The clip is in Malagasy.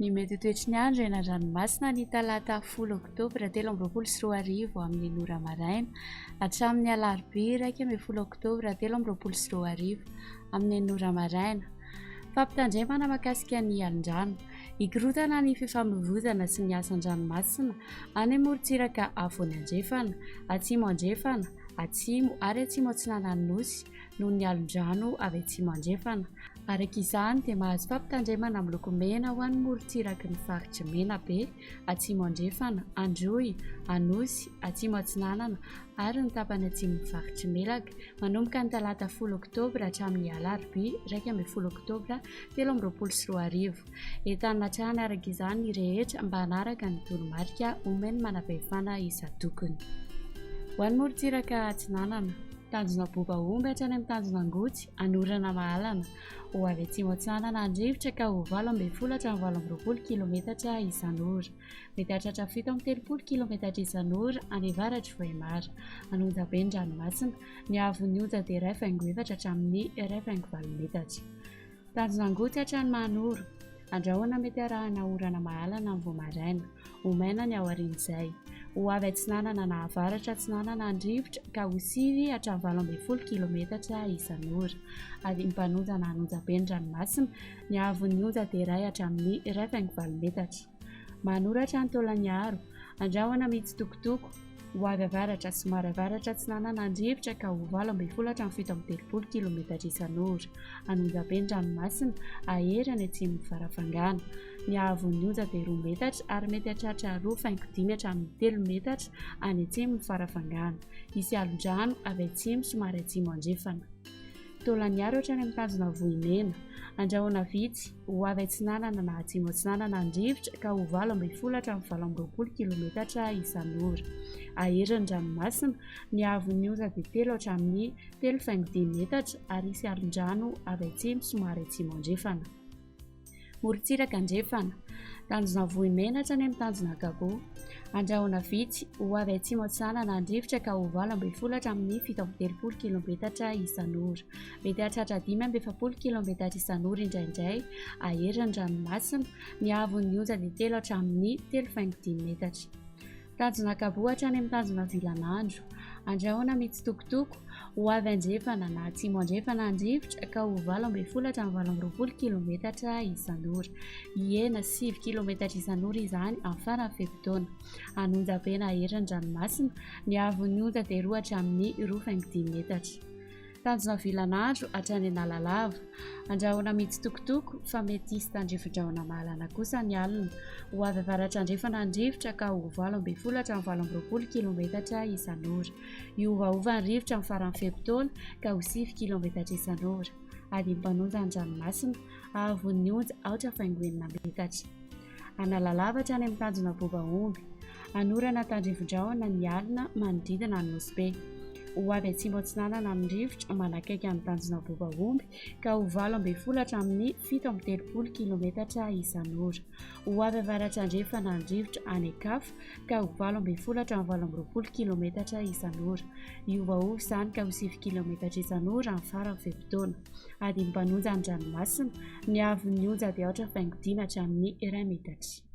Ny mety toetry ny andro eny an-dranomasina ny talata 10 oktobra 2024 amin'ny nora maraina hatramin'ny alarobia 10 oktobra 2024 amin'ny nora maraina. Fampitandremana mahakasika ny alin-drano, hikorotana ny fifamoivoizana sy ny asan-dranomasina any amorontsiraka afovoany andrefana, atsimo andrefana, atsimo ary atsimo atsinanan'ny nosy noho ny alin-drano avy atsimo andrefana. Araka izany dia mahazo fampitandremana miloko mena ho an'ny morontsiraky ny faritry mena be, atsimo andrefana, androy, anosy, atsimo atsinanana ary ny tapany atsimo ny faritry melaka manomboka ny talata 10 oktobra hatramin'ny alarobia 10 oktobra 2024. Entanina hatrany araka izany ny rehetra mba hanaraka ny toromarika omeny manavahefana isan-tokony. Ho an'ny morontsiraka atsinanana, tanjona boba-omby hatrany amin'ny tanjona ngotsy, anorana mahalana, ho avy atsimo atsinanana andrivotra ka ho 8 hatramin'ny 20 kilometatra isan'ora. Mety hahatratra 7 kilometatra isan'ora any avaratra Vohemara. Anonja be ny ranomasina, ny haavon'ny onja dia 2.4 hatramin'ny 2.4 metatra. Tanjona ngotsy hatrany Mahanoro, andrahoana mety arahana orana mahalana amin'ny Voamaraina, ho maina ny ao aorian'izay. Ho avy atsinanana na avaratra atsinanana andrivotra ka ho 9 hatramin'ny 12 kilometatra isan'ora. Ary mpanonja na anonja be ny ranomasina, ny haavon'ny onja dia 1 hatramin'ny 2.4 metatra. Manoratra ny Taolagnaro, andrahoana mitsitokotoko, ho avy avaratra somary avaratra atsinanana andrivotra ka ho 12 hatramin'ny 17 kilometatra isan'ora. Anonja be ny ranomasina, ahery any atsimo farafangana. Ny haavon'ny onja dia 2 metatra ary mety hahatratra 2.5 hatramin'ny 3 metatra any atsimo farafangana. Misy alin-drano avy atsimo somary atsimo andrefana. Taolagnaro hatrany amin'ny tanjona Vohimena, andrahoana vitsy, ho avy atsinanana na atsimo atsinanana andrivotra ka ho 12 hatramin'ny 20 kilometatra isan'ora. Ahery ny ranomasina, ny haavon'ny onja dia 3 hatramin'ny 3.5 metatra ary misy alin-drano avy atsimo somary atsimo andrefana. Morontsiraka andrefana, tanjona Vohimena hatrany amin'ny tanjona Gabo, andrahoana vitsy, ho avy atsimo atsinanana andrivotra ka ho 12 hatramin'ny 17 kilometatra isan'ora. Mety hahatratra 17 kilometatra isan'ora indraindray. Ahery ny ranomasina, ny haavon'ny onja dia 3 hatramin'ny 3.5 metatra. Tanjona Gabo hatrany amin'ny tanjona Vilanandro, andrahoana mitsitokotoko, ho avy andrefana na atsimo andrefana andrivotra ka ho 12 hatramin'ny 20 kilometatra isan'ora. Ihena 7 kilometatra isan'ora izany amin'ny faran'ny fepitaona. Anonja be na ahery ny ranomasina, ny haavon'ny onja dia 2 hatramin'ny 2.5 metatra. Tanjona Vilanandro hatrany Analalava, andrahoana mitsitokotoko fa mety hisy tandrifon-drahona mahalana kosa ny alina. Ho avy avaratra andrefana andrivotra ka ho 12 hatramin'ny 20 kilometatra isan'ora. Iovaova ny rivotra amin'ny faran'ny fepitaona ka ho 7 kilometatra isan'ora. Ary mpanonja ny ranomasina, haavon'ny onja 8.9 metatra. Analalava hatrany amin'ny tanjona Boba-omby, anorana tandrifon-drahona ny alina manodidina ny Nosy be. Ho avy atsimo atsinanana amin'ny rivotra manakaiky amin'ny tanjona Boba-omby ka ho 12 hatramin'ny 17 kilometatra isan'ora. Ho avy avaratra andrefana ny rivotra any Ankafa ka ho 12 hatramin'ny 20 kilometatra isan'ora. Iovaova izany ka ho 7 kilometatra isan'ora amin'ny faran'ny fepitaona. Ary mpanonja ny ranomasina, ny haavon'ny onja dia 8.5 hatramin'ny 1 metatra.